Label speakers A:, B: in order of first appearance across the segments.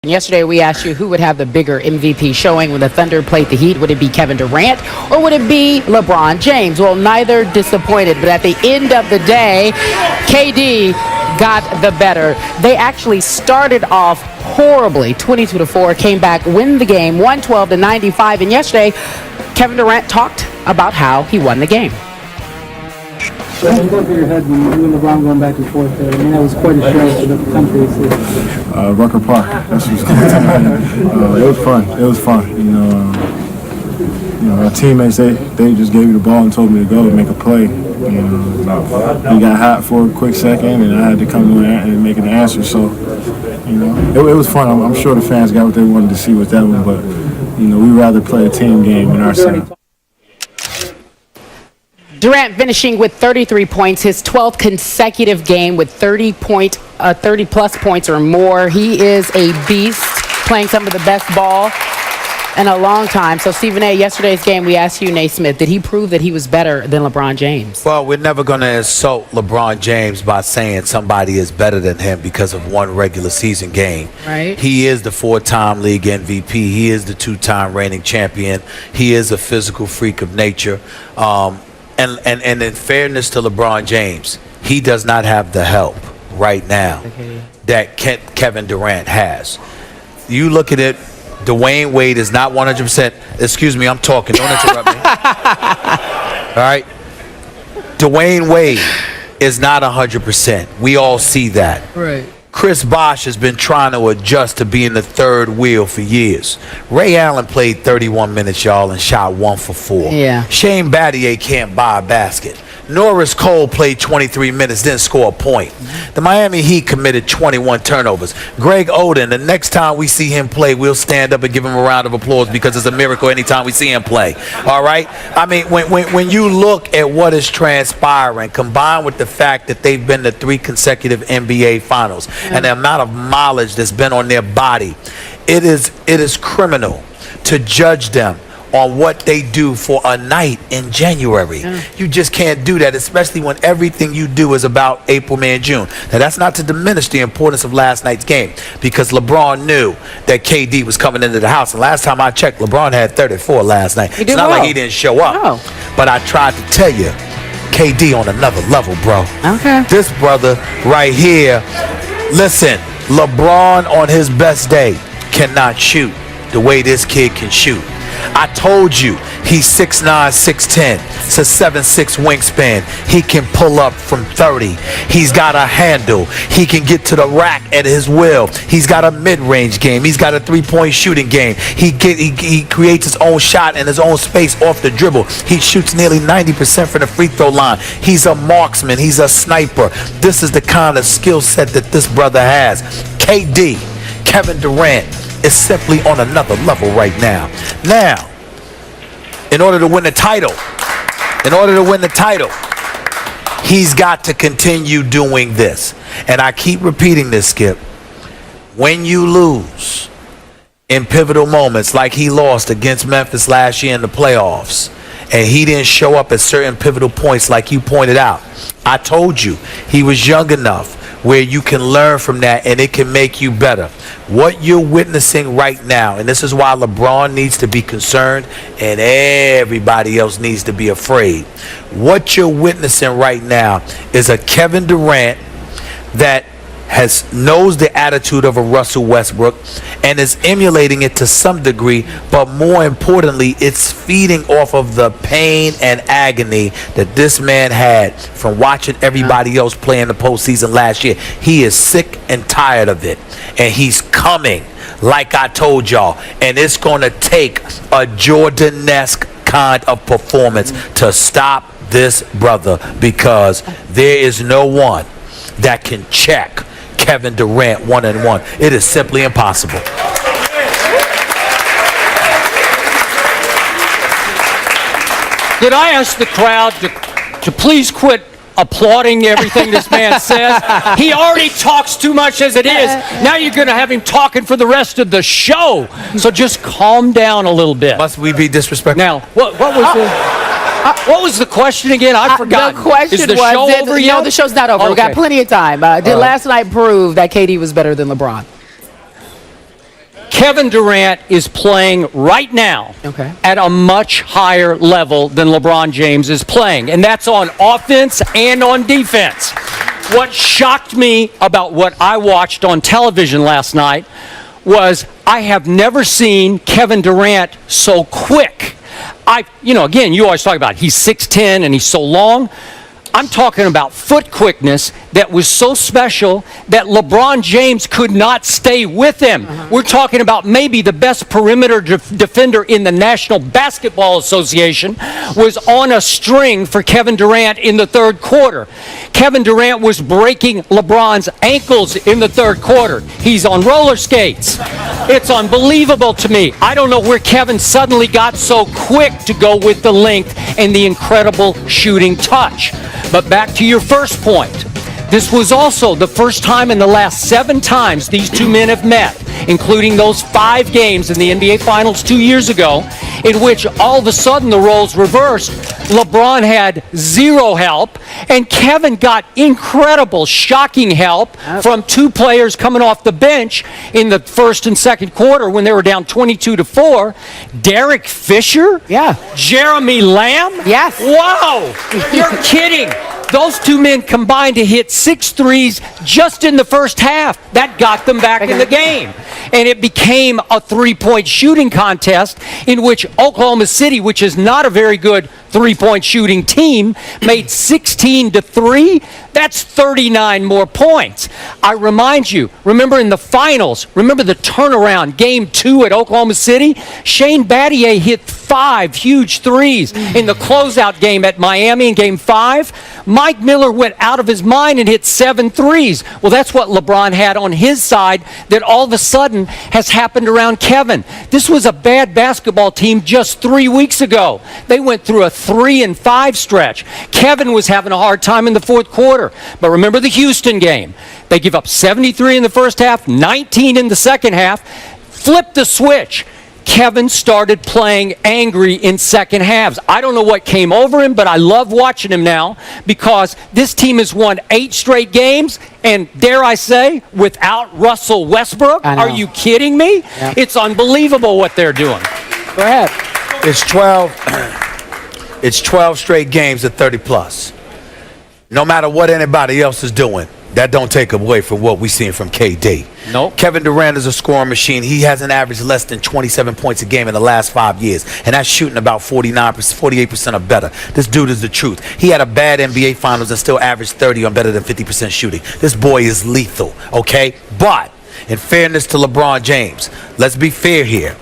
A: Yesterday, we asked you who would have the bigger MVP showing when the Thunder played the Heat. Would it be Kevin Durant or would it be LeBron James? Well, neither disappointed, but at the end of the day, KD got the better. They actually started off horribly, 22-4, came back, win the game, 112-95, and yesterday, Kevin Durant talked about how he won the game.
B: What was going through your head when you and LeBron going back and forth there? I mean, that was quite a show for the country.
C: Rucker Park. That's what was going through my head. It was fun. It was fun. You know, our teammates, they just gave me the ball and told me to go and make a play. You know, he got hot for a quick second, and I had to come in and make an answer. So, you know, it was fun. I'm sure the fans got what they wanted to see with that one, but, you know, we'd rather play a team game in our side.
A: Durant finishing with 33 points, his 12th consecutive game with 30-plus points or more. He is a beast, playing some of the best ball in a long time. So, Stephen A., yesterday's game, we asked you, Naismith, did he prove that he was better than LeBron James?
D: Well, we're never going to insult LeBron James by saying somebody is better than him because of one regular season game. Right. He is the 4-time league MVP. He is the 2-time reigning champion. He is a physical freak of nature. And in fairness to LeBron James, he does not have the help right now that Kevin Durant has. You look at it, Dwyane Wade is not 100%. Excuse me, I'm talking. Don't interrupt me. All right? Dwyane Wade is not 100%. We all see that. Right. Chris Bosh has been trying to adjust to being the third wheel for years. Ray Allen played 31 minutes, y'all, and shot 1 for 4. Yeah. Shane Battier can't buy a basket. Norris Cole played 23 minutes, didn't score a point. The Miami Heat committed 21 turnovers. Greg Oden, the next time we see him play, we'll stand up and give him a round of applause because it's a miracle anytime we see him play. All right? I mean, when you look at what is transpiring, combined with the fact that they've been to 3 consecutive NBA finals and the amount of mileage that's been on their body, it is criminal to judge them on what they do for a night in January. You just can't do that, especially when everything you do is about April, May, and June. Now, that's not to diminish the importance of last night's game because LeBron knew that KD was coming into the house. And last time I checked, LeBron had 34 last night. It's not like he didn't show up. No. But I tried to tell you, KD on another level, bro. Okay. This brother right here, listen, LeBron on his best day cannot shoot the way this kid can shoot. I told you, he's 6'9", 6'10", it's a 7'6" wingspan. He can pull up from 30. He's got a handle. He can get to the rack at his will. He's got a mid-range game. He's got a three-point shooting game. He creates his own shot and his own space off the dribble. He shoots nearly 90% from the free throw line. He's a marksman. He's a sniper. This is the kind of skill set that this brother has. KD, Kevin Durant, is simply on another level right now. Now, in order to win the title, he's got to continue doing this. And I keep repeating this, Skip. When you lose in pivotal moments like he lost against Memphis last year in the playoffs, and he didn't show up at certain pivotal points like you pointed out, I told you he was young enough where you can learn from that and it can make you better. What you're witnessing right now, and this is why LeBron needs to be concerned and everybody else needs to be afraid. What you're witnessing right now is a Kevin Durant that knows the attitude of a Russell Westbrook and is emulating it to some degree, but more importantly, it's feeding off of the pain and agony that this man had from watching everybody else play in the postseason last year. He is sick and tired of it, and he's coming, like I told y'all, and it's going to take a Jordan-esque kind of performance to stop this brother because there is no one that can check Kevin Durant 1-on-1. It is simply impossible.
E: Did I ask the crowd to please quit applauding everything this man says? He already talks too much as it is. Now you're going to have him talking for the rest of the show. So just calm down a little bit.
D: Must we be disrespectful?
E: Now, what was the question again? I forgot.
A: The question
E: Is the
A: was,
E: show over yet?
A: No, the show's not over.
E: Okay.
A: We got plenty of time. Did last night prove that KD was better than LeBron?
E: Kevin Durant is playing right now at a much higher level than LeBron James is playing, and that's on offense and on defense. What shocked me about what I watched on television last night was I have never seen Kevin Durant so quick. Again, you always talk about he's 6'10" and he's so long. I'm talking about foot quickness that was so special that LeBron James could not stay with him. We're talking about maybe the best perimeter defender in the National Basketball Association was on a string for Kevin Durant in the third quarter. Kevin Durant was breaking LeBron's ankles in the third quarter. He's on roller skates. It's unbelievable to me. I don't know where Kevin suddenly got so quick to go with the length and the incredible shooting touch. But back to your first point. This was also the first time in the last 7 times these two men have met, including those 5 games in the NBA Finals 2 years ago, in which all of a sudden the roles reversed. LeBron had 0 help, and Kevin got incredible, shocking help from 2 players coming off the bench in the first and second quarter when they were down 22-4. Derek Fisher?
A: Yeah.
E: Jeremy Lamb?
A: Yes.
E: Wow! You're kidding. Those 2 men combined to hit 6 threes just in the first half. That got them back in the game. And it became a 3-point shooting contest in which Oklahoma City, which is not a very good 3-point shooting team, made 16-3. That's 39 more points. I remind you, remember in the finals, remember the turnaround, game 2 at Oklahoma City? Shane Battier hit 5 huge threes. In the closeout game at Miami in game 5, Mike Miller went out of his mind and hit 7 threes. Well, that's what LeBron had on his side that all of a sudden has happened around Kevin. This was a bad basketball team just 3 weeks ago. They went through a 3-5 stretch. Kevin was having a hard time in the fourth quarter. But remember the Houston game. They give up 73 in the first half, 19 in the second half. Flip the switch. Kevin started playing angry in second halves. I don't know what came over him, but I love watching him now because this team has won 8 straight games, and dare I say, without Russell Westbrook. Are you kidding me? Yep. It's unbelievable what they're doing.
A: Go ahead.
D: It's 12 straight games at 30-plus. No matter what anybody else is doing, that don't take away from what we're seeing from KD.
E: Nope.
D: Kevin Durant is a scoring machine. He hasn't averaged less than 27 points a game in the last 5 years, and that's shooting about 48% or better. This dude is the truth. He had a bad NBA Finals and still averaged 30 on better than 50% shooting. This boy is lethal, okay? But in fairness to LeBron James, let's be fair here.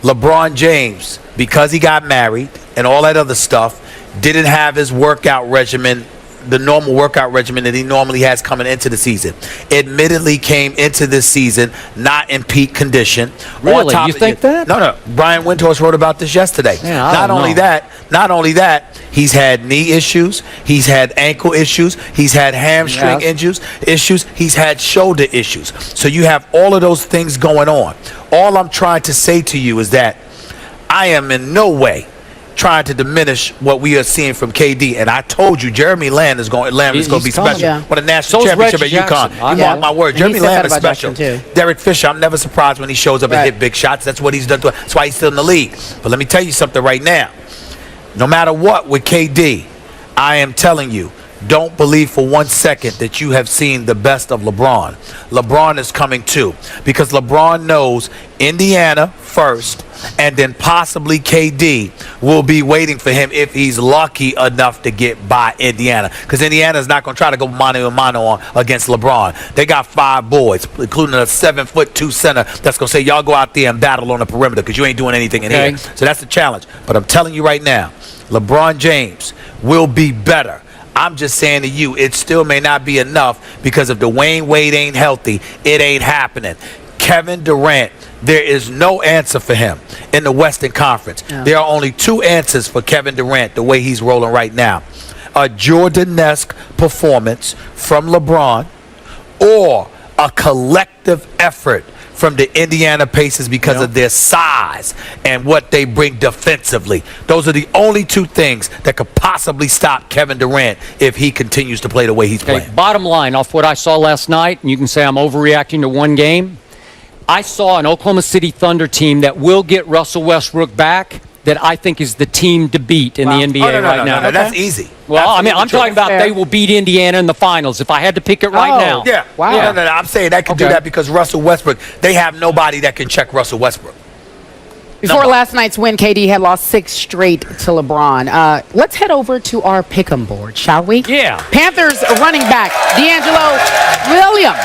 D: LeBron James, because he got married and all that other stuff, didn't have his workout regimen, the normal workout regimen that he normally has coming into the season. Admittedly came into this season not in peak condition.
E: Really? You think that?
D: No. Brian Windhorst wrote about this yesterday.
E: Yeah,
D: not only that, he's had knee issues, he's had ankle issues, he's had hamstring issues, he's had shoulder issues. So you have all of those things going on. All I'm trying to say to you is that I am in no way trying to diminish what we are seeing from KD, and I told you Jeremy Lamb is going to be special. What a national championship at UConn. You mark my word. Jeremy Lamb is special. Derek Fisher, I'm never surprised when he shows up and hit big shots. That's what he's done. That's why he's still in the league. But let me tell you something right now. No matter what with KD, I am telling you, don't believe for 1 second that you have seen the best of LeBron. LeBron is coming too, because LeBron knows Indiana first, and then possibly KD will be waiting for him if he's lucky enough to get by Indiana, because Indiana is not going to try to go mano-a-mano on against LeBron. They got 5 boys, including a 7'2" center that's going to say, y'all go out there and battle on the perimeter because you ain't doing anything in here. So that's the challenge. But I'm telling you right now, LeBron James will be better. I'm just saying to you, it still may not be enough because if Dwyane Wade ain't healthy, it ain't happening. Kevin Durant, there is no answer for him in the Western Conference. There are only 2 answers for Kevin Durant the way he's rolling right now. A Jordan-esque performance from LeBron or a collective effort from the Indiana Pacers because of their size and what they bring defensively. Those are the only 2 things that could possibly stop Kevin Durant if he continues to play the way he's playing.
E: Bottom line, off what I saw last night, and you can say I'm overreacting to one game, I saw an Oklahoma City Thunder team that will get Russell Westbrook back that I think is the team to beat in the NBA right now.
D: No, that's easy.
E: Well,
D: That's
E: I mean, I'm talking about
A: Fair.
E: they will beat Indiana in the finals if I had to pick it right now.
D: Yeah.
A: Wow.
D: No, I'm saying that can do
E: Okay.
D: that because Russell Westbrook, they have nobody that can check Russell Westbrook.
A: Before last night's win, KD had lost 6 straight to LeBron. Let's head over to our pick'em board, shall we?
E: Yeah.
A: Panthers running back D'Angelo Williams